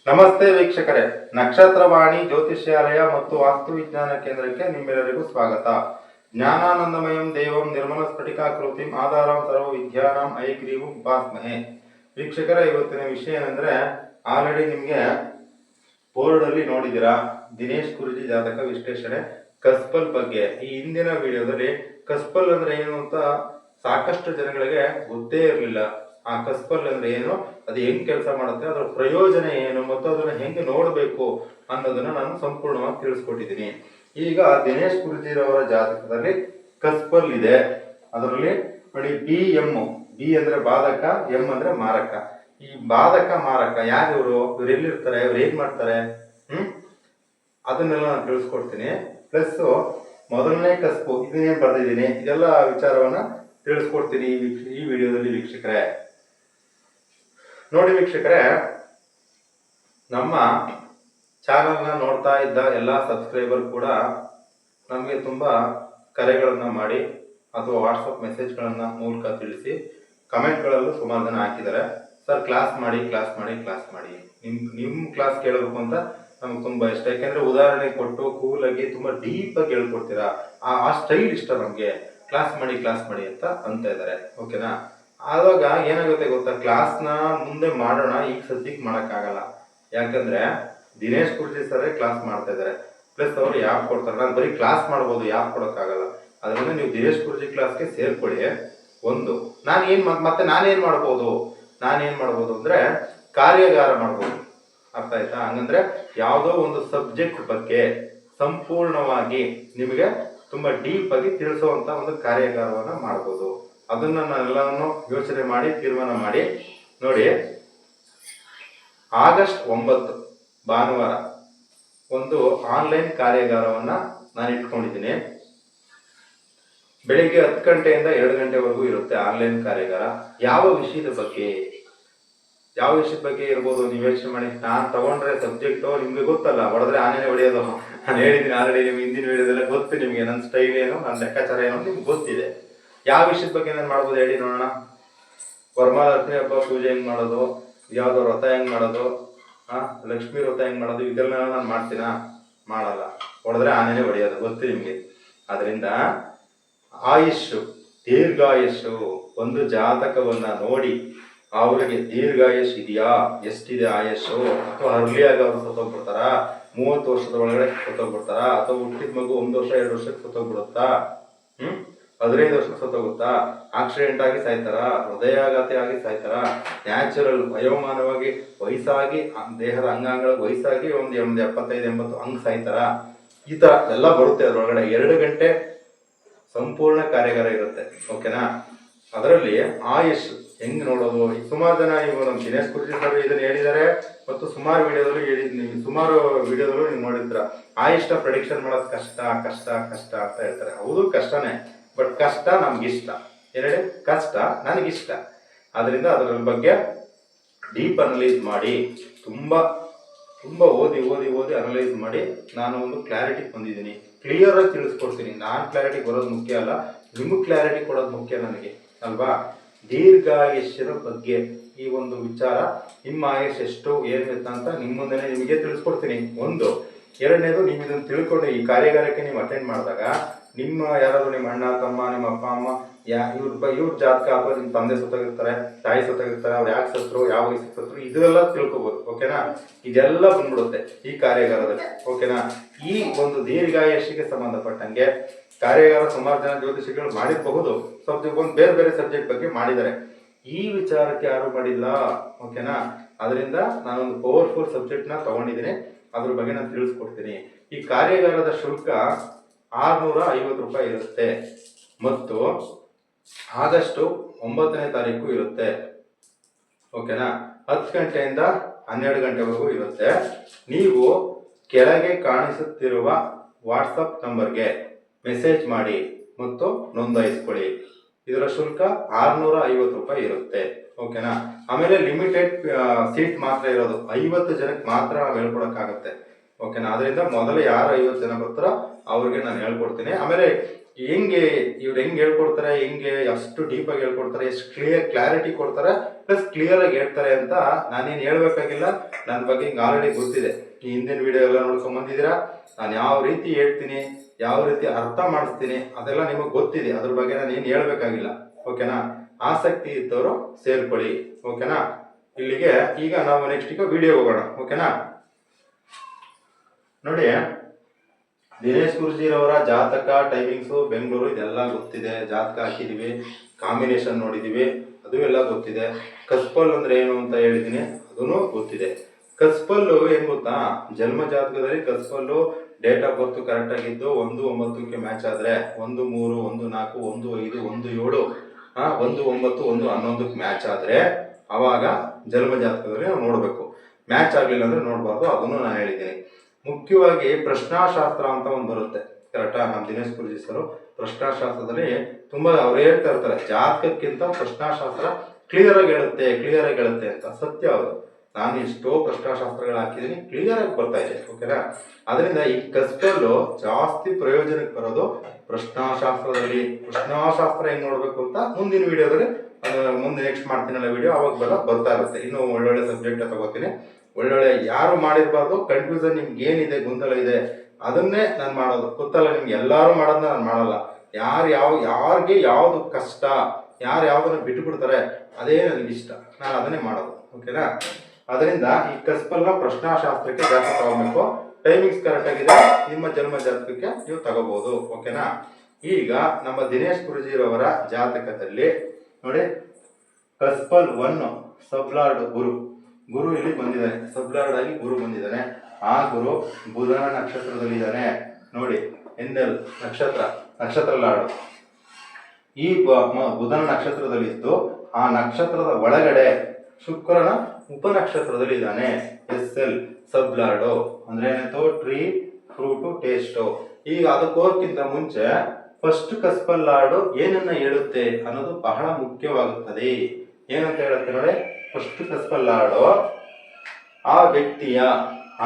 ನಮಸ್ತೆ ವೀಕ್ಷಕರೇ, ನಕ್ಷತ್ರವಾಣಿ ಜ್ಯೋತಿಷ್ಯಾಲಯ ಮತ್ತು ವಾಸ್ತು ವಿಜ್ಞಾನ ಕೇಂದ್ರಕ್ಕೆ ನಿಮ್ಮೆಲ್ಲರಿಗೂ ಸ್ವಾಗತ. ಜ್ಞಾನಾನಂದಮಯಂ ದೇವಂ ನಿರ್ಮಲ ಸ್ಫಟಿಕಾಕೃತಿಂ ಆಧಾರಂ ಸರ್ವ ವಿದ್ಯಾನಾಂ ಐಗ್ರೀವಂ ಉಪಾಸ್ಮಹೇ. ವೀಕ್ಷಕರೇ, ಇವತ್ತಿನ ವಿಷಯ ಏನಂದ್ರೆ, ಆಲ್ರೆಡಿ ನಿಮ್ಗೆ ಬೋರ್ಡ್ ಅಲ್ಲಿ ನೋಡಿದಿರಾ, ದಿನೇಶ್ ಗುರೂಜಿ ಜಾತಕ ವಿಶ್ಲೇಷಣೆ ಕಸ್ಪಲ್ ಬಗ್ಗೆ. ಈ ಹಿಂದಿನ ವಿಡಿಯೋದಲ್ಲಿ ಕಸ್ಪಲ್ ಅಂದ್ರೆ ಏನು ಅಂತ ಸಾಕಷ್ಟು ಜನಗಳಿಗೆ ಗೊತ್ತೇ ಇರಲಿಲ್ಲ. ಆ ಕಸ್ಪಲ್ ಅಂದ್ರೆ ಏನು, ಅದು ಹೆಂಗ್ ಕೆಲಸ ಮಾಡುತ್ತೆ, ಅದರ ಪ್ರಯೋಜನ ಏನು ಮತ್ತು ಅದನ್ನ ಹೆಂಗೆ ನೋಡಬೇಕು ಅನ್ನೋದನ್ನ ನಾನು ಸಂಪೂರ್ಣವಾಗಿ ತಿಳಿಸ್ಕೊಟ್ಟಿದ್ದೀನಿ. ಈಗ ದಿನೇಶ್ ಗುರೂಜಿರವರ ಜಾತಕದಲ್ಲಿ ಕಸ್ಪಲ್ ಇದೆ. ಅದರಲ್ಲಿ ನೋಡಿ, ಬಿ ಅಂದ್ರೆ ಬಾಧಕ, ಎಂ ಅಂದ್ರೆ ಮಾರಕ. ಈ ಬಾಧಕ ಮಾರಕ ಯಾರು, ಇವ್ರು ಎಲ್ಲಿರ್ತಾರೆ, ಇವ್ರು ಏನ್ ಮಾಡ್ತಾರೆ, ಅದನ್ನೆಲ್ಲ ನಾನು ತಿಳಿಸ್ಕೊಡ್ತೀನಿ. ಪ್ಲಸ್ ಮೊದಲನೇ ಕಸ್ಪು ಇದನ್ನೇನ್ ಬರ್ದಿದ್ದೀನಿ, ಇದೆಲ್ಲ ವಿಚಾರವನ್ನ ತಿಳಿಸ್ಕೊಡ್ತೀನಿ ಈ ವಿಡಿಯೋದಲ್ಲಿ. ವೀಕ್ಷಕರೇ ನೋಡಿ, ವೀಕ್ಷಕರೇ, ನಮ್ಮ ಚಾನಲ್ನ ನೋಡ್ತಾ ಇದ್ದ ಎಲ್ಲ ಸಬ್ಸ್ಕ್ರೈಬರ್ ಕೂಡ ನಮಗೆ ತುಂಬಾ ಕರೆಗಳನ್ನ ಮಾಡಿ ಅಥವಾ ವಾಟ್ಸಪ್ ಮೆಸೇಜ್ಗಳನ್ನ ಮೂಲಕ ತಿಳಿಸಿ, ಕಮೆಂಟ್ಗಳಲ್ಲೂ ಸುಮಾರು ಜನ ಹಾಕಿದ್ದಾರೆ. ಸರ್, ಕ್ಲಾಸ್ ಮಾಡಿ ನಿಮ್ಮ ಕ್ಲಾಸ್ ಕೇಳಬೇಕು ಅಂತ ನಮ್ಗೆ ತುಂಬಾ ಇಷ್ಟ. ಯಾಕೆಂದ್ರೆ ಉದಾಹರಣೆ ಕೊಟ್ಟು ಕೂಲಾಗಿ ತುಂಬಾ ಡೀಪ್ ಆಗಿ ಹೇಳ್ಕೊಡ್ತೀರಾ, ಆ ಸ್ಟೈಲ್ ಇಷ್ಟ ನಮ್ಗೆ. ಕ್ಲಾಸ್ ಮಾಡಿ ಅಂತ ಇದ್ದಾರೆ. ಓಕೆನಾ? ಆವಾಗ ಏನಾಗುತ್ತೆ ಗೊತ್ತಾ, ಕ್ಲಾಸ್ನ ಮುಂದೆ ಮಾಡೋಣ, ಈಗ ಸದ್ಯಕ್ಕೆ ಮಾಡೋಕ್ಕಾಗಲ್ಲ. ಯಾಕಂದ್ರೆ ದಿನೇಶ್ ಗುರೂಜಿ ಸರ್ ಕ್ಲಾಸ್ ಮಾಡ್ತಾ ಇದ್ದಾರೆ, ಪ್ಲಸ್ ಅವರು ಯಾಪ್ ಕೊಡ್ತಾರೆ. ನಾನು ಬರೀ ಕ್ಲಾಸ್ ಮಾಡ್ಬೋದು, ಯಾಪ್ ಕೊಡೋಕ್ಕಾಗಲ್ಲ. ಅದರಿಂದ ನೀವು ದಿನೇಶ್ ಗುರೂಜಿ ಕ್ಲಾಸ್ಗೆ ಸೇರ್ಕೊಳ್ಳಿ. ಒಂದು ನಾನೇನ್ ಮಾಡ್ಬೋದು ಅಂದ್ರೆ ಕಾರ್ಯಾಗಾರ ಮಾಡ್ಬೋದು. ಅರ್ಥ ಆಯ್ತಾ? ಹಂಗಂದ್ರೆ ಯಾವುದೋ ಒಂದು ಸಬ್ಜೆಕ್ಟ್ ಬಗ್ಗೆ ಸಂಪೂರ್ಣವಾಗಿ ನಿಮಗೆ ತುಂಬಾ ಡೀಪ್ ಆಗಿ ತಿಳಿಸುವಂತ ಒಂದು ಕಾರ್ಯಾಗಾರವನ್ನ ಮಾಡ್ಬೋದು. ಅದನ್ನ ನಾನೆಲ್ಲವನ್ನು ಯೋಚನೆ ಮಾಡಿ ತೀರ್ಮಾನ ಮಾಡಿ ನೋಡಿ, ಆಗಸ್ಟ್ 9 ಭಾನುವಾರ ಒಂದು ಆನ್ಲೈನ್ ಕಾರ್ಯಾಗಾರವನ್ನ ನಾನು ಇಟ್ಕೊಂಡಿದ್ದೀನಿ. ಬೆಳಿಗ್ಗೆ 10 ಗಂಟೆಯಿಂದ 2 ಗಂಟೆವರೆಗೂ ಇರುತ್ತೆ ಆನ್ಲೈನ್ ಕಾರ್ಯಾಗಾರ. ಯಾವ ವಿಷಯದ ಬಗ್ಗೆ ಇರ್ಬೋದು, ನೀವು ಯೋಚನೆ ಮಾಡಿ. ನಾನು ತಗೊಂಡ್ರೆ ಸಬ್ಜೆಕ್ಟು ನಿಮ್ಗೆ ಗೊತ್ತಲ್ಲ, ಹೊಡೆದ್ರೆ ಆನೇನೆ ಹೊಡೆಯೋದು. ನಾನು ಹೇಳಿದ್ದೀನಿ ಆಲ್ರೆಡಿ, ನಿಮ್ಗೆ ಹಿಂದಿನ ವಿಡಿಯೋದೆಲ್ಲ ಗೊತ್ತು ನಿಮ್ಗೆ. ನನ್ನ ಸ್ಟೈಲ್ ಏನು, ನನ್ನ ಲೆಕ್ಕಾಚಾರ ಏನು ನಿಮ್ಗೆ ಗೊತ್ತಿದೆ. ಯಾವ ವಿಷಯದ ಬಗ್ಗೆ ನಾನು ಮಾಡ್ಬೋದು ಹೇಳಿ ನೋಡೋಣ. ವರಮಹಾಲಕ್ಷ್ಮಿ ಹಬ್ಬ ಪೂಜೆ ಹೆಂಗ್ ಮಾಡೋದು, ಯಾವ್ದೋ ವ್ರತ ಹೆಂಗ್ ಮಾಡೋದು, ಲಕ್ಷ್ಮೀ ವ್ರತ ಹೆಂಗ್ ಮಾಡೋದು, ಇದೆಲ್ಲ ನಾನು ಮಾಡ್ತೀನಾ? ಮಾಡಲ್ಲ. ಹೊಡೆದ್ರೆ ಆನೇನೆ ಹೊಡೆಯೋದು, ಗೊತ್ತು ನಿಮ್ಗೆ. ಅದರಿಂದ ಆಯುಷು, ದೀರ್ಘಾಯುಷು, ಒಂದು ಜಾತಕವನ್ನ ನೋಡಿ ಅವರಿಗೆ ದೀರ್ಘಾಯುಷ್ ಇದೆಯಾ, ಎಷ್ಟಿದೆ ಆಯುಷು, ಅಥವಾ ಅರ್ಲಿಯಾಗಿ ಅವರು ಸತ್ತೋಗ್ಬಿಡ್ತಾರ, 30 ವರ್ಷದ ಒಳಗಡೆ ಸತ್ತೋಗ್ಬಿಡ್ತಾರ, ಅಥವಾ ಹುಟ್ಟಿದ ಮಗು 1 ವರ್ಷ 2 ವರ್ಷಕ್ಕೆ ಸತ್ತೋಗ್ಬಿಡುತ್ತಾ, 15 ವರ್ಷಕ್ಕೆ ಸತ್ತೋಗುತ್ತಾ, ಆಕ್ಸಿಡೆಂಟ್ ಆಗಿ ಸಾಯ್ತಾರ, ಹೃದಯಾಘಾತ ಆಗಿ ಸಾಯ್ತಾರ, ನ್ಯಾಚುರಲ್ ವಯೋಮಾನವಾಗಿ ವಯಸ್ಸಾಗಿ ದೇಹದ ಅಂಗಾಂಗಗಳ ವಯಸ್ಸಾಗಿ ಒಂದು 75-80 ಹಂಗ್ ಸಾಯ್ತಾರ. ಈ ತರ ಎಲ್ಲ ಬರುತ್ತೆ ಅದ್ರೊಳಗಡೆ. 2 ಗಂಟೆ ಸಂಪೂರ್ಣ ಕಾರ್ಯಾಗಾರ ಇರುತ್ತೆ. ಓಕೆನಾ? ಅದರಲ್ಲಿ ಆಯುಷ್ ಹೆಂಗ್ ನೋಡೋದು, ಸುಮಾರು ಜನ ಇವು ನಮ್ಮ ದಿನೇಶ್ ಗುರೂಜಿ ಸರ್ ಇದನ್ನ ಹೇಳಿದ್ದಾರೆ, ಮತ್ತು ಸುಮಾರು ವಿಡಿಯೋದಲ್ಲೂ ನೀವು ನೋಡಿದ್ರ. ಆಯುಷ್ನ ಪ್ರೆಡಿಕ್ಷನ್ ಮಾಡೋದು ಕಷ್ಟ ಅಂತ ಹೇಳ್ತಾರೆ. ಹೌದು, ಕಷ್ಟನೇ. ಬಟ್ ಕಷ್ಟ ನಮ್ಗಿಷ್ಟ. ಏನೇಳಿ, ಕಷ್ಟ ನನಗಿಷ್ಟ. ಅದರಿಂದ ಅದರ ಬಗ್ಗೆ ಡೀಪ್ ಅನಲೈಸ್ ಮಾಡಿ, ತುಂಬಾ ಓದಿ ಅನಲೈಸ್ ಮಾಡಿ ನಾನು ಒಂದು ಕ್ಲಾರಿಟಿ ಬಂದಿದ್ದೀನಿ. ಕ್ಲಿಯರ್ ಆಗಿ ತಿಳಿಸ್ಕೊಡ್ತೀನಿ. ನಾನು ಕ್ಲಾರಿಟಿ ಬರೋದು ಮುಖ್ಯ ಅಲ್ಲ, ನಿಮಗೆ ಕ್ಲಾರಿಟಿ ಕೊಡೋದು ಮುಖ್ಯ ನನಗೆ, ಅಲ್ವಾ? ದೀರ್ಘಾಯುಷ್ಯದ ಬಗ್ಗೆ ಈ ಒಂದು ವಿಚಾರ, ನಿಮ್ಮ ಆಯುಷ್ ಎಷ್ಟು ಏನು ಅಂತ ನಿಮ್ಮ ಮುಂದೆ ನಿಮಗೆ ತಿಳಿಸ್ಕೊಡ್ತೀನಿ. ಒಂದು. ಎರಡನೇದು, ನೀವು ಇದನ್ನು ತಿಳ್ಕೊಂಡು ಈ ಕಾರ್ಯಾಗಾರಕ್ಕೆ ನೀವು ಅಟೆಂಡ್ ಮಾಡಿದಾಗ ಯಾರಾದ್ರೂ ನಿಮ್ಮ ಅಣ್ಣ ತಮ್ಮ, ನಿಮ್ಮ ಅಪ್ಪ ಅಮ್ಮ, ಇವ್ರ ಜಾತಕ, ಅಥವಾ ನಿಮ್ಮ ತಂದೆ ಸತ್ತೋಗಿರ್ತಾರೆ, ತಾಯಿ ಸತ್ತೋಗಿರ್ತಾರೆ, ಅವ್ರು ಯಾಕೆ ಸತ್ರು, ಯಾವ ವಯಸ್ಸಿಗೆ ಸತ್ರು, ಇದೆಲ್ಲ ತಿಳ್ಕೊಬೋದು. ಓಕೆನಾ? ಇದೆಲ್ಲ ಬಂದ್ಬಿಡುತ್ತೆ ಈ ಕಾರ್ಯಾಗಾರದಲ್ಲಿ. ಓಕೆನಾ? ಈ ಒಂದು ದೀರ್ಘಾಯುಷ್ಯಕ್ಕೆ ಸಂಬಂಧಪಟ್ಟಂಗೆ ಕಾರ್ಯಾಗಾರ ಸುಮಾರು ಜನ ಜ್ಯೋತಿಷಿಗಳು ಮಾಡಿರಬಹುದು. ಒಂದು ಬೇರೆ ಸಬ್ಜೆಕ್ಟ್ ಬಗ್ಗೆ ಮಾಡಿದ್ದಾರೆ. ಈ ವಿಚಾರಕ್ಕೆ ಯಾರು ಮಾಡಿಲ್ಲ. ಓಕೆನಾ? ಅದರಿಂದ ನಾನೊಂದು ಪವರ್ಫುಲ್ ಸಬ್ಜೆಕ್ಟ್ ನ ತಗೊಂಡಿದ್ದೀನಿ. ಅದ್ರ ಬಗ್ಗೆ ನಾನು ತಿಳಿಸ್ಕೊಡ್ತೀನಿ. ಈ ಕಾರ್ಯಾಗಾರದ ಶುಲ್ಕ 650 ರೂಪಾಯಿ ಇರುತ್ತೆ, ಮತ್ತು ಆಗಸ್ಟ್ 9ನೇ ತಾರೀಕು ಇರುತ್ತೆ. ಓಕೆನಾ? 10 ಗಂಟೆಯಿಂದ 12 ಗಂಟೆವರೆಗೂ ಇರುತ್ತೆ. ನೀವು ಕೆಳಗೆ ಕಾಣಿಸುತ್ತಿರುವ ವಾಟ್ಸಪ್ ನಂಬರ್ಗೆ ಮೆಸೇಜ್ ಮಾಡಿ ಮತ್ತು ನೋಂದಾಯಿಸ್ಕೊಳ್ಳಿ. ಇದರ ಶುಲ್ಕ 650 ರೂಪಾಯಿ ಇರುತ್ತೆ. ಓಕೆನಾ? ಆಮೇಲೆ ಲಿಮಿಟೆಡ್ ಸೀಟ್ ಮಾತ್ರ ಇರೋದು, 50 ಜನಕ್ಕೆ ಮಾತ್ರ ನಾವು ಹೇಳ್ಕೊಡಕ್ಕಾಗತ್ತೆ. ಓಕೆನಾ? ಅದರಿಂದ ಮೊದಲು ಯಾರು 50 ಜನ ಬರ್ತಾರೋ ಅವ್ರಿಗೆ ನಾನು ಹೇಳ್ಕೊಡ್ತೀನಿ. ಆಮೇಲೆ ಹೆಂಗೆ ಇವ್ರು ಹೆಂಗೆ ಹೇಳ್ಕೊಡ್ತಾರೆ, ಹೆಂಗೆ ಅಷ್ಟು ಡೀಪ್ ಆಗಿ ಹೇಳ್ಕೊಡ್ತಾರೆ, ಎಷ್ಟು ಕ್ಲಾರಿಟಿ ಕೊಡ್ತಾರೆ, ಪ್ಲಸ್ ಕ್ಲಿಯರ್ ಆಗಿ ಹೇಳ್ತಾರೆ ಅಂತ ನಾನೇನು ಹೇಳ್ಬೇಕಾಗಿಲ್ಲ. ನನ್ನ ಬಗ್ಗೆ ಹಿಂಗೆ ಆಲ್ರೆಡಿ ಗೊತ್ತಿದೆ. ಈ ಹಿಂದಿನ ವಿಡಿಯೋ ಎಲ್ಲ ನೋಡ್ಕೊಂಡ್ ಬಂದಿದ್ದೀರಾ. ನಾನು ಯಾವ ರೀತಿ ಹೇಳ್ತೀನಿ, ಯಾವ ರೀತಿ ಅರ್ಥ ಮಾಡಿಸ್ತೀನಿ ಅದೆಲ್ಲ ನಿಮಗೆ ಗೊತ್ತಿದೆ. ಅದ್ರ ಬಗ್ಗೆ ನಾನು ಏನು ಹೇಳ್ಬೇಕಾಗಿಲ್ಲ. ಓಕೆನಾ? ಆಸಕ್ತಿ ಇದ್ದವರು ಸೇರ್ಕೊಳ್ಳಿ. ಓಕೆನಾ? ಇಲ್ಲಿಗೆ ಈಗ ನಾವು ನೆಕ್ಸ್ಟ್ ಈಗ ವಿಡಿಯೋ ಹೋಗೋಣ. ಓಕೆನಾ? ನೋಡಿ, ದಿನೇಶ್ ಗುರೂಜಿರವರ ಜಾತಕ ಟೈಮಿಂಗ್ಸು ಬೆಂಗಳೂರು ಇದೆಲ್ಲ ಗೊತ್ತಿದೆ. ಜಾತಕ ಹಾಕಿದೀವಿ, ಕಾಂಬಿನೇಷನ್ ನೋಡಿದೀವಿ, ಅದು ಎಲ್ಲ ಗೊತ್ತಿದೆ. ಕಸ್ಪಲ್ ಅಂದ್ರೆ ಏನು ಅಂತ ಹೇಳಿದೀನಿ, ಅದೂ ಗೊತ್ತಿದೆ. ಕಸ್ಪಲ್ಲು ಏನ್ ಗೊತ್ತಾ, ಜನ್ಮ ಜಾತಕದಲ್ಲಿ ಕಸ್ಪಲ್ಲು ಡೇಟ್ ಆಫ್ ಬರ್ತ್ ಕರೆಕ್ಟ್ ಆಗಿದ್ದು 1-9ಕ್ಕೆ ಮ್ಯಾಚ್ ಆದ್ರೆ 1-3, 1-4, 1-5, 1-7, 1-9, 1-11ಕ್ಕೆ ಮ್ಯಾಚ್ ಆದ್ರೆ ಅವಾಗ ಜನ್ಮ ಜಾತಕದಲ್ಲಿ ನಾವು ನೋಡ್ಬೇಕು. ಮ್ಯಾಚ್ ಆಗ್ಲಿಲ್ಲ ಅಂದ್ರೆ ನೋಡ್ಬಾರ್ದು. ಅದನ್ನು ನಾನು ಹೇಳಿದ್ದೀನಿ. ಮುಖ್ಯವಾಗಿ ಪ್ರಶ್ನಾಶಾಸ್ತ್ರ ಅಂತ ಒಂದು ಬರುತ್ತೆ, ಕರೆಕ್ಟಾ? ನಮ್ಮ ದಿನೇಶ್ ಗುರೂಜಿ ಸರ್ ಪ್ರಶ್ನಾಶಾಸ್ತ್ರದಲ್ಲಿ ತುಂಬಾ ಅವ್ರು ಹೇಳ್ತಾ ಇರ್ತಾರೆ, ಜಾತಕಕ್ಕಿಂತ ಪ್ರಶ್ನಾಶಾಸ್ತ್ರ ಕ್ಲಿಯರ್ ಆಗಿ ಹೇಳುತ್ತೆ ಅಂತ. ಸತ್ಯ ಅವರು. ನಾನು ಎಷ್ಟೋ ಪ್ರಶ್ನಾಶಾಸ್ತ್ರಗಳು ಹಾಕಿದ್ದೀನಿ, ಕ್ಲಿಯರ್ ಆಗಿ ಬರ್ತಾ ಇದೆ. ಓಕೆನಾ? ಅದರಿಂದ ಈ ಕಸ್ಪಲ್ಲು ಜಾಸ್ತಿ ಪ್ರಯೋಜನಕ್ಕೆ ಬರೋದು ಪ್ರಶ್ನಾಶಾಸ್ತ್ರದಲ್ಲಿ. ಪ್ರಶ್ನಾಶಾಸ್ತ್ರ ಹೆಂಗ್ ನೋಡ್ಬೇಕು ಅಂತ ಮುಂದಿನ ವಿಡಿಯೋದಲ್ಲಿ, ಮುಂದೆ ನೆಕ್ಸ್ಟ್ ಮಾಡ್ತೀನಲ್ಲ ವಿಡಿಯೋ, ಅವಾಗ ಬರ್ತಾ ಇರುತ್ತೆ. ಇನ್ನು ಒಳ್ಳೊಳ್ಳೆ ಸಬ್ಜೆಕ್ಟ್ ತಗೋತೀನಿ. ಒಳ್ಳೊಳ್ಳೆ ಯಾರು ಮಾಡಿರ್ಬಾರ್ದು. ಕನ್ಫ್ಯೂಷನ್ ನಿಮ್ಗೆ ಏನಿದೆ, ಗೊಂದಲ ಇದೆ, ಅದನ್ನೇ ನಾನು ಮಾಡೋದು. ಗೊತ್ತಲ್ಲ ನಿಮ್ಗೆ, ಎಲ್ಲಾರು ಮಾಡೋದನ್ನ ನಾನು ಮಾಡಲ್ಲ. ಯಾರಿಗೆ ಯಾವ್ದು ಕಷ್ಟ, ಯಾರು ಯಾವ್ದನ್ನ ಬಿಟ್ಟು ಬಿಡ್ತಾರೆ, ಅದೇ ನನಗೆ ಇಷ್ಟ, ನಾನು ಅದನ್ನೇ ಮಾಡೋದು. ಓಕೆನಾ? ಅದರಿಂದ ಈ ಕಸ್ಪಲ್ನ ಪ್ರಶ್ನಾಶಾಸ್ತ್ರಕ್ಕೆ ಜಾಸ್ತಿ ತಗೋಬೇಕು. ಟೈಮಿಂಗ್ಸ್ ಕರೆಕ್ಟ್ ಆಗಿದೆ, ನಿಮ್ಮ ಜನ್ಮ ಜಾತಕಕ್ಕೆ ನೀವು ತಗೋಬಹುದು. ಓಕೆನಾ? ಈಗ ನಮ್ಮ ದಿನೇಶ್ ಗುರೂಜಿರವರ ಜಾತಕದಲ್ಲಿ ನೋಡಿ, ಕಸ್ಪಲ್ 1 ಸಬ್ಲಾರ್ಡ್ ಗುರು ಇಲ್ಲಿ ಬಂದಿದ್ದಾನೆ. ಸಬ್ಲಾರ್ಡ್ ಆಗಿ ಗುರು ಬಂದಿದ್ದಾನೆ. ಆ ಗುರು ಬುಧನ ನಕ್ಷತ್ರದಲ್ಲಿದ್ದಾನೆ. ನೋಡಿ, ಎನ್ಎಲ್ ನಕ್ಷತ್ರ ಲಾರ್ಡ್ ಈ ಬುಧನ ನಕ್ಷತ್ರದಲ್ಲಿದ್ದು, ಆ ನಕ್ಷತ್ರದ ಒಳಗಡೆ ಶುಕ್ರನ ಉಪನಕ್ಷತ್ರದಲ್ಲಿ ಇದ್ದಾನೆ. SL ಸಬ್ಲಾರ್ಡು ಅಂದ್ರೆ ಏನಾಯ್ತು, ಟ್ರೀ ಫ್ರೂಟು ಟೇಸ್ಟು. ಈಗ ಅದಕ್ಕೋಕ್ಕಿಂತ ಮುಂಚೆ ಫಸ್ಟ್ ಕಸ್ಪಲ್ ಲಾರ್ಡು ಏನನ್ನ ಹೇಳುತ್ತೆ ಅನ್ನೋದು ಬಹಳ ಮುಖ್ಯವಾಗುತ್ತದೆ. ಏನಂತ ಹೇಳುತ್ತೆ ನೋಡಿ, ಫಸ್ಟ್ ಕಸ್ಪಲ್ ಲಾರ್ಡು ಆ ವ್ಯಕ್ತಿಯ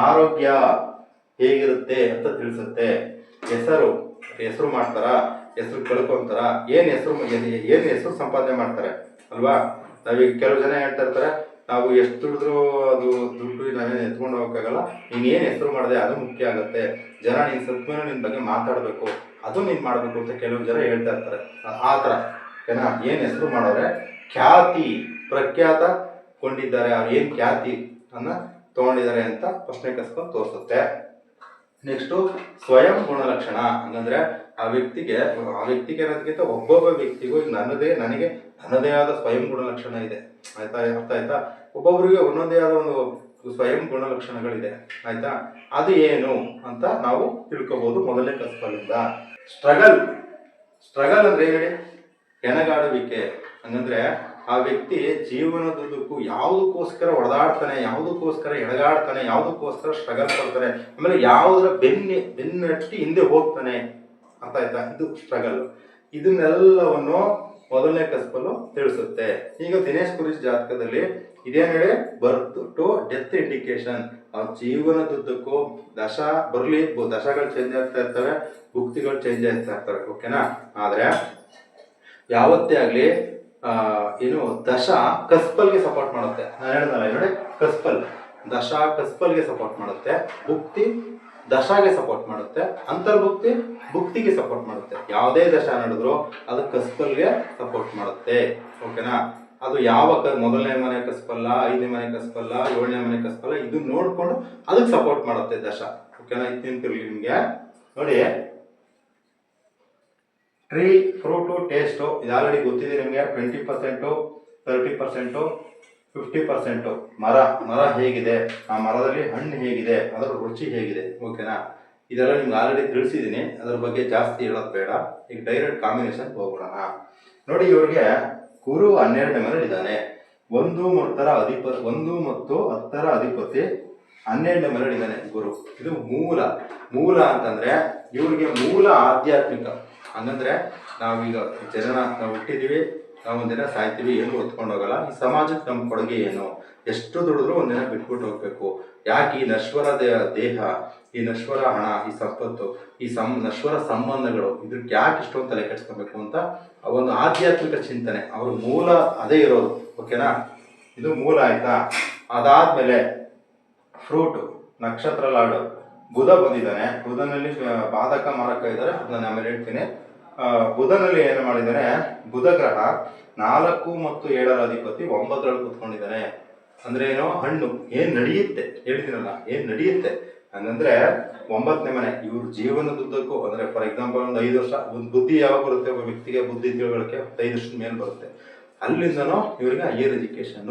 ಆರೋಗ್ಯ ಹೇಗಿರುತ್ತೆ ಅಂತ ತಿಳಿಸುತ್ತೆ. ಹೆಸರು ಮಾಡ್ತಾರ, ಹೆಸರು ಕಳ್ಕೊಂತಾರ, ಏನ್ ಹೆಸರು ಸಂಪಾದನೆ ಮಾಡ್ತಾರೆ ಅಲ್ವಾ? ನಾವೀಗ ಕೆಲವು ಜನ ಹೇಳ್ತಾ ಇರ್ತಾರೆ, ನಾವು ಎಷ್ಟು ದುಡಿದ್ರು ಅದು ದುಡ್ಡು ನಾವೇನು ಎತ್ಕೊಂಡು ಹೋಗಕ್ಕಾಗಲ್ಲ, ನೀನ್ ಏನ್ ಹೆಸರು ಮಾಡಿದೆ ಅದು ಮುಖ್ಯ ಆಗುತ್ತೆ, ಜನ ನೀನ್ ಸತ್ಮೇಲೆ ನಿನ್ ಬಗ್ಗೆ ಮಾತಾಡ್ಬೇಕು, ಅದು ನೀನ್ ಮಾಡ್ಬೇಕು ಅಂತ ಕೆಲವು ಜನ ಹೇಳ್ತಾ ಇರ್ತಾರೆ. ಆ ತರ ಓಕೆನಾ? ಏನ್ ಹೆಸರು ಮಾಡೋರೆ, ಖ್ಯಾತಿ ಪ್ರಖ್ಯಾತ ಕೊಂಡಿದ್ದಾರೆ, ಅವ್ರು ಏನ್ ಖ್ಯಾತಿ ಅನ್ನ ತಗೊಂಡಿದ್ದಾರೆ ಅಂತ ಪ್ರಶ್ನೆ ಕಸ್ಕೊಂಡು ತೋರಿಸುತ್ತೆ. ನೆಕ್ಸ್ಟ್ ಸ್ವಯಂ ಗುಣಲಕ್ಷಣ, ಹಂಗಂದ್ರೆ ಆ ವ್ಯಕ್ತಿಗೆ ಅನ್ನೋದಕ್ಕಿಂತ ಒಬ್ಬೊಬ್ಬ ವ್ಯಕ್ತಿಗೂ ಈಗ ನನಗೆ ನನ್ನದೇ ಆದ ಸ್ವಯಂ ಗುಣಲಕ್ಷಣ ಇದೆ. ಆಯ್ತಾ? ಅರ್ಥ ಆಯ್ತಾ? ಒಬ್ಬೊಬ್ಬರಿಗೆ ಒಂದೊಂದೇ ಆದ ಒಂದು ಸ್ವಯಂ ಗುಣಲಕ್ಷಣಗಳಿದೆ. ಆಯ್ತಾ? ಅದು ಏನು ಅಂತ ನಾವು ತಿಳ್ಕೋಬಹುದು ಮೊದಲನೇ ಕಸ್ಪಲ್ಲಿಂದ. ಸ್ಟ್ರಗಲ್ ಅಂದ್ರೆ ಏನು ಹೇಳಿ? ಹೆಣಗಾಡುವಿಕೆ. ಹಂಗಂದ್ರೆ ಆ ವ್ಯಕ್ತಿ ಜೀವನದುದ್ದಕ್ಕೂ ಯಾವುದಕ್ಕೋಸ್ಕರ ಹೊಡೆದಾಡ್ತಾನೆ, ಯಾವುದಕ್ಕೋಸ್ಕರ ಎಣಗಾಡ್ತಾನೆ, ಯಾವುದಕ್ಕೋಸ್ಕರ ಸ್ಟ್ರಗಲ್ ಪಡ್ತಾನೆ, ಆಮೇಲೆ ಯಾವುದರ ಬೆನ್ನಟ್ಟಿ ಹಿಂದೆ ಹೋಗ್ತಾನೆ. ಅರ್ಥ ಆಯ್ತಾ? ಇದು ಸ್ಟ್ರಗಲ್. ಇದನ್ನೆಲ್ಲವನ್ನು ಮೊದಲನೇ ಕಸ್ಪಲ್ಲು ತಿಳಿಸುತ್ತೆ. ಈಗ ದಿನೇಶ್ ಗುರೂಜಿ ಜಾತಕದಲ್ಲಿ ಇದೇನು ಹೇಳಿ, ಬರ್ತ್ ಟು ಡೆತ್ ಇಂಡಿಕೇಶನ್. ಅವ್ರ ಜೀವನದುದ್ದಕ್ಕೂ ದಶಗಳು ಚೇಂಜ್ ಆಗ್ತಾ ಇರ್ತವೆ, ಭುಕ್ತಿಗಳು ಚೇಂಜ್ ಆಗ್ತಾ ಇರ್ತವೆ. ಓಕೆನಾ? ಆದ್ರೆ ಯಾವತ್ತೇ ಆಗ್ಲಿ ದಶ ಕಸ್ಪಲ್ಗೆ ಸಪೋರ್ಟ್ ಮಾಡುತ್ತೆ. ನಾನು ಹೇಳಿದ್ನಲ್ಲ ನೋಡಿ, ದಶ ಕಸ್ಪಲ್ಗೆ ಸಪೋರ್ಟ್ ಮಾಡುತ್ತೆ, ಭುಕ್ತಿ ದಶಾಗೆ ಸಪೋರ್ಟ್ ಮಾಡುತ್ತೆ, ಅಂತರ್ಭುಕ್ತಿ ಭುಕ್ತಿಗೆ ಸಪೋರ್ಟ್ ಮಾಡುತ್ತೆ. ಯಾವುದೇ ದಶ ನಡೆದ್ರು ಅದು ಕಸ್ಪಲ್ಗೆ ಸಪೋರ್ಟ್ ಮಾಡುತ್ತೆ. ಓಕೆನಾ? ಅದು ಯಾವ ಮೊದಲನೇ ಮನೆ ಕಸ್ಪಲ್ಲ, 5ನೇ ಮನೆ ಕಸ್ಪಲ್ಲ, 7ನೇ ಮನೆ ಕಸ್ಪಲ್ಲ, ಇದು ನೋಡ್ಕೊಂಡು ಅದಕ್ಕೆ ಸಪೋರ್ಟ್ ಮಾಡುತ್ತೆ ದಶ. ಓಕೆನಾ? ಇದು ನಿಂತಿರ್ಲಿ ನಿಮ್ಗೆ. ನೋಡಿ, ಟ್ರೀ ಫ್ರೂಟು ಟೇಸ್ಟು ಇದು ಆಲ್ರೆಡಿ ಗೊತ್ತಿದೆ ನಿಮಗೆ. 20%, 30%, 50%. ಮರ ಹೇಗಿದೆ, ಆ ಮರದಲ್ಲಿ ಹಣ್ಣು ಹೇಗಿದೆ, ಅದರ ರುಚಿ ಹೇಗಿದೆ. ಓಕೆನಾ? ಇದೆಲ್ಲ ನಿಮ್ಗೆ ಆಲ್ರೆಡಿ ತಿಳಿಸಿದ್ದೀನಿ, ಅದ್ರ ಬಗ್ಗೆ ಜಾಸ್ತಿ ಹೇಳೋದು ಬೇಡ. ಈಗ ಡೈರೆಕ್ಟ್ ಕಾಂಬಿನೇಷನ್ ಹೋಗ್ಬಿಡೋಣ. ನೋಡಿ, ಇವ್ರಿಗೆ ಗುರು 12ನೇ ಮನೇಲಿ ಇದ್ದಾನೆ. 1 ಮತ್ತು 10ರ ಅಧಿಪತಿ 12ನೇ ಮನೇಲಿ ಇದ್ದಾನೆ ಗುರು. ಇದು ಮೂಲ ಅಂತಂದ್ರೆ ಇವ್ರಿಗೆ ಮೂಲ ಆಧ್ಯಾತ್ಮಿಕ. ಹಂಗಂದ್ರೆ ನಾವೀಗ ನಾವು ಹುಟ್ಟಿದೀವಿ, ನಾವು ಒಂದಿನ ಸಾಯ್ತೀವಿ, ಏನು ಹೊತ್ಕೊಂಡು ಹೋಗಲ್ಲ. ಈ ಸಮಾಜಕ್ಕೆ ನಮ್ಮ ಕೊಡುಗೆ ಏನು? ಎಷ್ಟು ದುಡಿದ್ರು ಒಂದಿನ ಬಿಟ್ಬಿಟ್ಟು ಹೋಗ್ಬೇಕು. ಯಾಕೆ ಈ ನಶ್ವರ ದೇಹ ಈ ನಶ್ವರ ಹಣ, ಈ ಸಂಪತ್ತು, ಈ ನಶ್ವರ ಸಂಬಂಧಗಳು ಇದ್ರಕ್ಕೆ ಯಾಕೆ ಇಷ್ಟೊಂದು ತಲೆ ಕೆಡಿಸ್ಕೋಬೇಕು ಅಂತ ಒಂದು ಆಧ್ಯಾತ್ಮಿಕ ಚಿಂತನೆ ಅವ್ರ ಮೂಲ ಅದೇ ಇರೋದು. ಓಕೆನಾ, ಇದು ಮೂಲ ಆಯ್ತಾ. ಅದಾದ್ಮೇಲೆ ಫ್ರೂಟು, ನಕ್ಷತ್ರ ಲಾಡು, ಬುಧ ಬಂದಿದ್ದಾನೆ. ಬುಧನಲ್ಲಿ ಬಾಧಕ ಮಾರಕ ಇದ್ದಾರೆ, ಅದನ್ನ ಆಮೇಲೆ ಹೇಳ್ತೀನಿ. ಬುಧನಲ್ಲಿ ಏನು ಮಾಡಿದ್ದಾನೆ, ಬುಧ ಗ್ರಹ 4 ಮತ್ತು 7ರ ಅಧಿಪತಿ 9ರಲ್ಲಿ ಕೂತ್ಕೊಂಡಿದ್ದಾನೆ. ಅಂದ್ರೆ ಏನೋ ಹಣ್ಣು ಏನ್ ನಡೆಯುತ್ತೆ ಹೇಳ್ತೀನಲ್ಲ, ಏನ್ ನಡೆಯುತ್ತೆ ಹಂಗಂದ್ರೆ 9ನೇ ಮನೆ. ಇವ್ರ ಜೀವನದುದ್ದಕ್ಕೂ ಅಂದ್ರೆ ಫಾರ್ ಎಕ್ಸಾಂಪಲ್ ಒಂದು 5 ವರ್ಷ ಒಂದು ಬುದ್ಧಿ ಯಾವಾಗ ಬರುತ್ತೆ, ಒಬ್ಬ ವ್ಯಕ್ತಿಗೆ ಬುದ್ಧಿ ತಿಳುವಳಿಕೆ 5 ವರ್ಷದ ಮೇಲೆ ಬರುತ್ತೆ. ಅಲ್ಲಿಂದನೂ ಇವರಿಗೆ ಹೈಯರ್ ಎಜುಕೇಶನ್,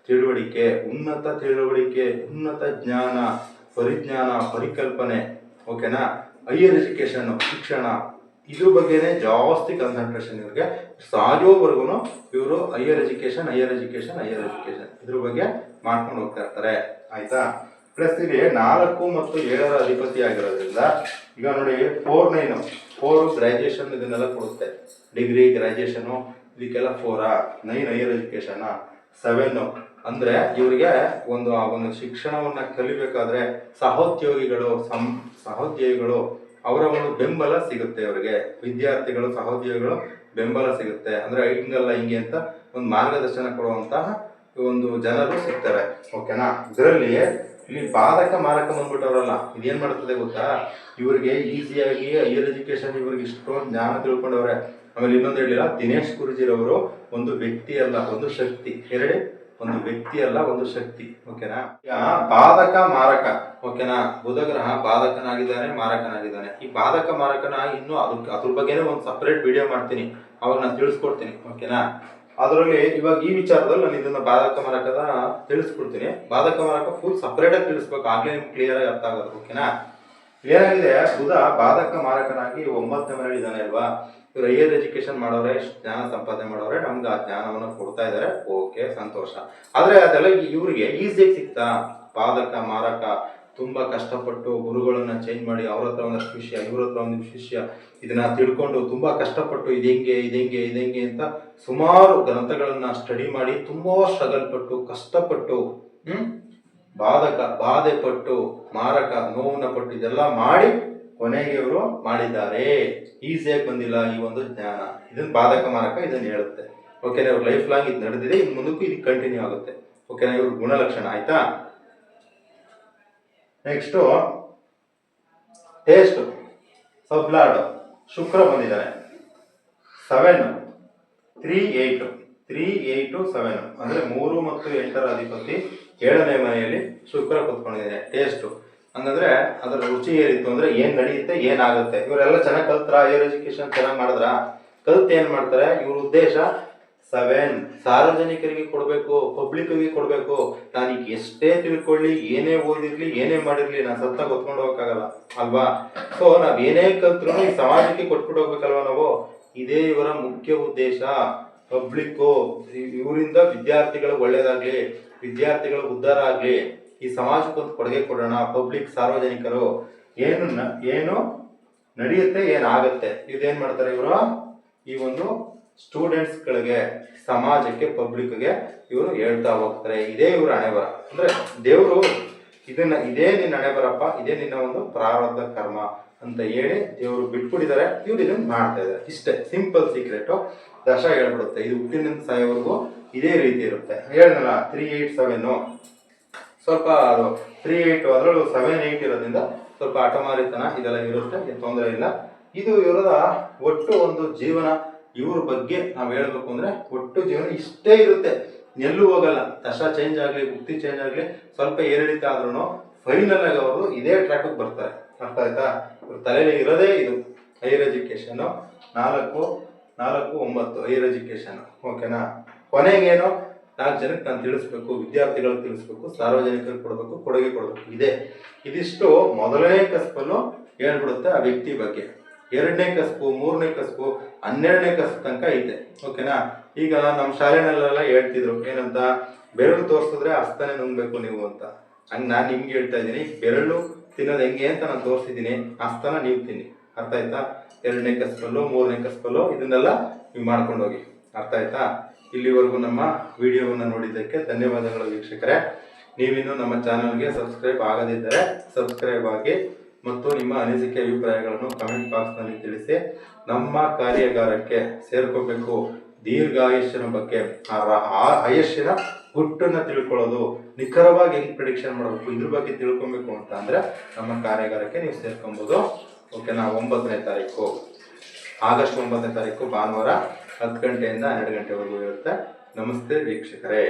ತಿಳುವಳಿಕೆ, ಉನ್ನತ ತಿಳುವಳಿಕೆ, ಉನ್ನತ ಜ್ಞಾನ, ಪರಿಜ್ಞಾನ, ಪರಿಕಲ್ಪನೆ. ಓಕೆನಾ, ಹೈಯರ್ ಎಜುಕೇಶನ್, ಶಿಕ್ಷಣ, ಇದ್ರ ಬಗ್ಗೆನೇ ಜಾಸ್ತಿ ಕಾನ್ಸಂಟ್ರೇಷನ್ ಇವ್ರಿಗೆ. ಸಾಯೋವರೆಗೂ ಇವರು ಹೈಯರ್ ಎಜುಕೇಶನ್ ಇದ್ರ ಬಗ್ಗೆ ಮಾಡ್ಕೊಂಡು ಹೋಗ್ತಾ ಇರ್ತಾರೆ. ಆಯ್ತಾ. ಪ್ಲಸ್ ಇಲ್ಲಿ 4 ಮತ್ತು 7ರ ಅಧಿಪತಿ ಆಗಿರೋದ್ರಿಂದ ಈಗ ನೋಡಿ 4 ಗ್ರಾಜುಯೇಷನ್ ಇದನ್ನೆಲ್ಲ ಕೊಡುತ್ತೆ. ಡಿಗ್ರಿ, ಗ್ರಾಜುಯೇಷನು ಇದಕ್ಕೆಲ್ಲ 9 ಹೈಯರ್ ಎಜುಕೇಶನ್, 7 ಅಂದ್ರೆ ಇವರಿಗೆ ಒಂದು ಶಿಕ್ಷಣವನ್ನ ಕಲಿಬೇಕಾದ್ರೆ ಸಹೋದ್ಯೋಗಿಗಳು ಅವರ ಒಂದು ಬೆಂಬಲ ಸಿಗುತ್ತೆ. ಅವರಿಗೆ ವಿದ್ಯಾರ್ಥಿಗಳು, ಸಹೋದ್ಯೋಗಿಗಳು ಬೆಂಬಲ ಸಿಗುತ್ತೆ. ಅಂದ್ರೆ ಹಿಂಗೆ ಅಂತ ಒಂದು ಮಾರ್ಗದರ್ಶನ ಕೊಡುವಂತಹ ಒಂದು ಜನರು ಸಿಗ್ತಾರೆ. ಓಕೆನಾ. ಇದರಲ್ಲಿ ಇಲ್ಲಿ ಬಾಧಕ ಮಾರಕ ಬಂದ್ಬಿಟ್ಟವ್ರಲ್ಲ, ಇದೇನ್ ಮಾಡ್ತದೆ ಗೊತ್ತಾ, ಇವರಿಗೆ ಈಸಿಯಾಗಿ ಹೈಯರ್ ಎಜುಕೇಶನ್, ಇವ್ರಿಗೆ ಇಷ್ಟೊಂದು ಜ್ಞಾನ ತಿಳ್ಕೊಂಡವ್ರೆ. ಆಮೇಲೆ ಇನ್ನೊಂದು ಹೇಳಿಲ್ಲ, ದಿನೇಶ್ ಗುರುಜಿರವರು ಒಂದು ವ್ಯಕ್ತಿ ಅಲ್ಲ, ಒಂದು ಶಕ್ತಿ. ಒಂದು ವ್ಯಕ್ತಿ ಅಲ್ಲ, ಒಂದು ಶಕ್ತಿ. ಓಕೆನಾ. ಬಾಧಕ ಮಾರಕ. ಓಕೆನಾ. ಬುಧ ಗ್ರಹ ಬಾಧಕನಾಗಿದ್ದಾನೆ, ಮಾರಕನಾಗಿದ್ದಾನೆ. ಈ ಬಾಧಕ ಮಾರಕನ ಇನ್ನು ಅದ್ರ ಬಗ್ಗೆನೇ ಒಂದು ಸಪರೇಟ್ ವಿಡಿಯೋ ಮಾಡ್ತೀನಿ, ಅವಾಗ ನಾನು ತಿಳಿಸ್ಕೊಡ್ತೀನಿ. ಓಕೆನಾ. ಅದರಲ್ಲಿ ಇವಾಗ ಈ ವಿಚಾರದಲ್ಲಿ ನಾನು ಇದನ್ನ ಬಾಧಕ ಮಾರಕದ ತಿಳಿಸ್ಕೊಡ್ತೀನಿ. ಬಾಧಕ ಮಾರಕ ಫುಲ್ ಸಪರೇಟ್ ಆಗಿ ತಿಳಿಸ್ಬೇಕು, ಆಗ್ಲೇ ನಿಮ್ಗೆ ಕ್ಲಿಯರ್ ಆಗಿ ಅರ್ಥ ಆಗೋದು. ಓಕೆನಾ. ಏನಾಗಿದೆ, ಬುಧ ಬಾಧಕ ಮಾರಕನಾಗಿ 9ನೇ ಮನೆಯಲ್ಲಿ ಇದ್ದಾನೆ ಅಲ್ವಾ. ಇವ್ರು ಹೈಯರ್ ಎಜುಕೇಶನ್ ಮಾಡೋರೆ, ಜ್ಞಾನ ಸಂಪಾದನೆ ಮಾಡೋರೆ, ನಮ್ಗೆ ಆ ಜ್ಞಾನವನ್ನು ಕೊಡ್ತಾ ಇದ್ದಾರೆ. ಓಕೆ, ಸಂತೋಷ. ಆದ್ರೆ ಅದೆಲ್ಲ ಇವ್ರಿಗೆ ಈಸಿಯಾಗಿ ಸಿಗ್ತಾ? ಬಾಧಕ ಮಾರಕ ತುಂಬಾ ಕಷ್ಟಪಟ್ಟು ಗುರುಗಳನ್ನ ಚೇಂಜ್ ಮಾಡಿ ಅವ್ರ ಹತ್ರ ಒಂದಷ್ಟು ವಿಷಯ, ಇವ್ರ ಹತ್ರ ಒಂದಿಷ್ಟು ವಿಷಯ, ಇದನ್ನ ತಿಳ್ಕೊಂಡು ತುಂಬಾ ಕಷ್ಟಪಟ್ಟು ಇದೆಂಗೆ ಅಂತ ಸುಮಾರು ಗ್ರಂಥಗಳನ್ನ ಸ್ಟಡಿ ಮಾಡಿ ತುಂಬಾ ಸ್ಟ್ರಗಲ್ ಪಟ್ಟು ಕಷ್ಟಪಟ್ಟು ಬಾಧೆ ಪಟ್ಟು ಮಾರಕ ನೋವನ್ನ ಪಟ್ಟು ಇದೆಲ್ಲ ಮಾಡಿ ಕೊನೆಗೆ ಇವರು ಮಾಡಿದ್ದಾರೆ. ಈಸಿಯಾಗಿ ಬಂದಿಲ್ಲ ಈ ಒಂದು ಜ್ಞಾನ. ಇದನ್ನ ಬಾಧಕ ಮಾರಕ ಇದನ್ನ ಹೇಳುತ್ತೆ. ಓಕೆನಾ. ಇವ್ರ ಲೈಫ್ ಲಾಂಗ್ ಇದು ನಡೆದಿದೆ, ಇನ್ ಮುಂದಕ್ಕೂ ಇದು ಕಂಟಿನ್ಯೂ ಆಗುತ್ತೆ. ಓಕೆನಾ. ಇವ್ರ ಗುಣಲಕ್ಷಣ ಆಯ್ತಾ. ನೆಕ್ಸ್ಟ್ ಟೇಸ್ಟ್, ಸಬ್ಲಾರ್ಡ್, ಶುಕ್ರ ಬಂದಿದ್ದಾರೆ. 7, 3, 8, 7 ಅಂದ್ರೆ 3 ಮತ್ತು 8ರ ಅಧಿಪತಿ 7ನೇ ಮನೆಯಲ್ಲಿ ಶುಕ್ರ ಕೂತ್ಕೊಂಡಿದ್ದಾರೆ. ಟೇಸ್ಟ್ ಹಂಗಂದ್ರೆ ಅದರ ರುಚಿ ಏನಿತ್ತು ಅಂದ್ರೆ ಏನ್ ನಡೆಯುತ್ತೆ, ಏನಾಗುತ್ತೆ. ಇವರೆಲ್ಲ ಚೆನ್ನಾಗಿ ಕಲ್ತ್ರ, ಹೈಯರ್ ಎಜುಕೇಶನ್ ಚೆನ್ನಾಗಿ ಮಾಡಿದ್ರ, ಕಲ್ತ್ ಏನ್ ಮಾಡ್ತಾರೆ, ಇವ್ರ ಉದ್ದೇಶ 7 ಸಾರ್ವಜನಿಕರಿಗೆ ಕೊಡ್ಬೇಕು, ಪಬ್ಲಿಕ್ಗೆ ಕೊಡ್ಬೇಕು. ನಾನೀಗ ಎಷ್ಟೇ ತಿಳ್ಕೊಳ್ಳಿ, ಏನೇ ಓದಿರ್ಲಿ, ಏನೇ ಮಾಡಿರ್ಲಿ, ನಾನು ಸತ್ತ ಗೊತ್ಕೊಂಡು ಹೋಗಕ್ಕಾಗಲ್ಲ ಅಲ್ವಾ. ಸೊ ನಾವ್ ಏನೇ ಕಲ್ತ್ರು ಈ ಸಮಾಜಕ್ಕೆ ಕೊಟ್ಬಿಟ್ಟು ಹೋಗ್ಬೇಕಲ್ವಾ ನಾವು. ಇದೇ ಇವರ ಮುಖ್ಯ ಉದ್ದೇಶ. ಪಬ್ಲಿಕ್ ಇವರಿಂದ ವಿದ್ಯಾರ್ಥಿಗಳು ಒಳ್ಳೇದಾಗ್ಲಿ, ವಿದ್ಯಾರ್ಥಿಗಳು ಉದ್ಧಾರ ಆಗ್ಲಿ, ಈ ಸಮಾಜಕ್ಕೊಂದು ಕೊಡುಗೆ ಕೊಡೋಣ. ಪಬ್ಲಿಕ್, ಸಾರ್ವಜನಿಕರು ಏನು ನಡೆಯುತ್ತೆ, ಏನಾಗುತ್ತೆ, ಇದೇನ್ ಮಾಡ್ತಾರೆ ಇವರು, ಈ ಒಂದು ಸ್ಟೂಡೆಂಟ್ಸ್ ಗಳಿಗೆ, ಸಮಾಜಕ್ಕೆ, ಪಬ್ಲಿಕ್ಗೆ ಇವರು ಹೇಳ್ತಾ ಹೋಗ್ತಾರೆ. ಇದೇ ಇವ್ರ ಹಣೆಬರ. ಅಂದ್ರೆ ದೇವರು ಇದೇ ನಿನ್ನ ಹಣೆ ಬರಪ್ಪ, ಇದೇ ನಿನ್ನ ಒಂದು ಪ್ರಾರಬ್ಧ ಕರ್ಮ ಅಂತ ಹೇಳಿ ದೇವರು ಬಿಟ್ಬಿಟ್ಟಿದ್ದಾರೆ. ಇವ್ರು ಇದನ್ನ ಮಾಡ್ತಾ ಇದ್ದಾರೆ. ಇಷ್ಟೇ ಸಿಂಪಲ್ ಸೀಕ್ರೆಟ್. ದಶ ಹೇಳ್ಬಿಡುತ್ತೆ. ಇದು ಹುಟ್ಟಿನಿಂದ ಸಾಯೋವರೆಗೂ ಇದೇ ರೀತಿ ಇರುತ್ತೆ. ಹೇಳಿದ್ನಲ್ಲ 3, 8, 7 ಸ್ವಲ್ಪ ಅದು 3, 8 ಅದರಲ್ಲೂ 7, 8 ಇರೋದ್ರಿಂದ ಸ್ವಲ್ಪ ಹಠಮಾರಿತನ ಇದೆಲ್ಲ ಇರುತ್ತೆ, ಏನು ತೊಂದರೆ ಇಲ್ಲ. ಇದು ಇವರದ ಒಟ್ಟು ಒಂದು ಜೀವನ. ಇವ್ರ ಬಗ್ಗೆ ನಾವು ಹೇಳ್ಬೇಕು ಅಂದ್ರೆ ಒಟ್ಟು ಜೀವನ ಇಷ್ಟೇ ಇರುತ್ತೆ, ಎಲ್ಲೂ ಹೋಗಲ್ಲ. ದಶ ಚೇಂಜ್ ಆಗ್ಲಿ, ಬುಕ್ತಿ ಚೇಂಜ್ ಆಗ್ಲಿ, ಸ್ವಲ್ಪ ಏರಿಳಿತ ಆದ್ರೂ ಫೈನಲ್ ಆಗಿ ಅವರು ಇದೇ ಟ್ರ್ಯಾಕ್ ಬರ್ತಾರೆ. ಅರ್ಥ ಆಯ್ತಾ. ಇವ್ರ ತಲೆಯಲ್ಲಿ ಇರೋದೇ ಇದು, ಹೈಯರ್ ಎಜುಕೇಶನ್. 4, 9 higher education. ಓಕೆನಾ. ಕೊನೆಗೇನು, 4 ಜನಕ್ಕೆ ನಾನು ತಿಳಿಸ್ಬೇಕು, ವಿದ್ಯಾರ್ಥಿಗಳಿಗೆ ತಿಳಿಸ್ಬೇಕು, ಸಾರ್ವಜನಿಕರಿಗೆ ಕೊಡಬೇಕು, ಕೊಡುಗೆ ಕೊಡಬೇಕು. ಇದಿಷ್ಟು ಮೊದಲನೇ ಕಸ್ಪಲ್ಲೂ ಹೇಳ್ಬಿಡುತ್ತೆ ಆ ವ್ಯಕ್ತಿ ಬಗ್ಗೆ. 2ನೇ ಕಸ್ಪು, 3ನೇ ಕಸ್ಪು, 12ನೇ ಕಸ್ಪು ತನಕ ಐತೆ. ಓಕೆನಾ. ಈಗ ನಮ್ಮ ಶಾಲೆನಲ್ಲೆಲ್ಲ ಹೇಳ್ತಿದ್ರು ಏನಂತ, ಬೆರಳು ತೋರಿಸಿದ್ರೆ ಹಸ್ತನೇ ನುಂಗ್ಬೇಕು ನೀವು ಅಂತ. ಹಂಗೆ ನಾನು ನಿಮ್ಗೆ ಹೇಳ್ತಾ ಇದ್ದೀನಿ, ಬೆರಳು ತಿನ್ನೋದು ಹೆಂಗೆ ಅಂತ ನಾನು ತೋರಿಸಿದ್ದೀನಿ, ಹಸ್ತನ ನೀವು ತಿನ್ನಿ. ಅರ್ಥ ಆಯ್ತಾ. 2ನೇ ಕಸ್ಪಲ್ಲೂ 3ನೇ ಕಸ್ಪಲ್ಲೂ ಇದನ್ನೆಲ್ಲ ನೀವು ಮಾಡ್ಕೊಂಡು ಹೋಗಿ. ಅರ್ಥ ಆಯ್ತಾ. ಇಲ್ಲಿವರೆಗೂ ನಮ್ಮ ವಿಡಿಯೋವನ್ನು ನೋಡಿದ್ದಕ್ಕೆ ಧನ್ಯವಾದಗಳು ವೀಕ್ಷಕರೇ. ನೀವಿನ್ನು ನಮ್ಮ ಚಾನಲ್ಗೆ ಸಬ್ಸ್ಕ್ರೈಬ್ ಆಗದಿದ್ದರೆ ಸಬ್ಸ್ಕ್ರೈಬ್ ಆಗಿ. ಮತ್ತು ನಿಮ್ಮ ಅನಿಸಿಕೆ ಅಭಿಪ್ರಾಯಗಳನ್ನು ಕಮೆಂಟ್ ಬಾಕ್ಸ್ನಲ್ಲಿ ತಿಳಿಸಿ. ನಮ್ಮ ಕಾರ್ಯಾಗಾರಕ್ಕೆ ಸೇರ್ಕೋಬೇಕು. ದೀರ್ಘಾಯುಷ್ಯನ ಬಗ್ಗೆ ಆಯುಷ್ಯನ ಗುಟ್ಟನ್ನು ತಿಳ್ಕೊಳ್ಳೋದು, ನಿಖರವಾಗಿ ಹೆಂಗ್ ಪ್ರಿಡಿಕ್ಷನ್ ಮಾಡಬೇಕು, ಇದ್ರ ಬಗ್ಗೆ ತಿಳ್ಕೊಬೇಕು ಅಂತ ಅಂದ್ರೆ ನಮ್ಮ ಕಾರ್ಯಾಗಾರಕ್ಕೆ ನೀವು ಸೇರ್ಕೊಬೋದು. ಓಕೆನಾ? 9ನೇ ತಾರೀಕು, ಆಗಸ್ಟ್ 9ನೇ ತಾರೀಕು ಭಾನುವಾರ 10 ಗಂಟೆಯಿಂದ 12 ಗಂಟೆವರೆಗೂ ಇರುತ್ತೆ. ನಮಸ್ತೆ ವೀಕ್ಷಕರೇ.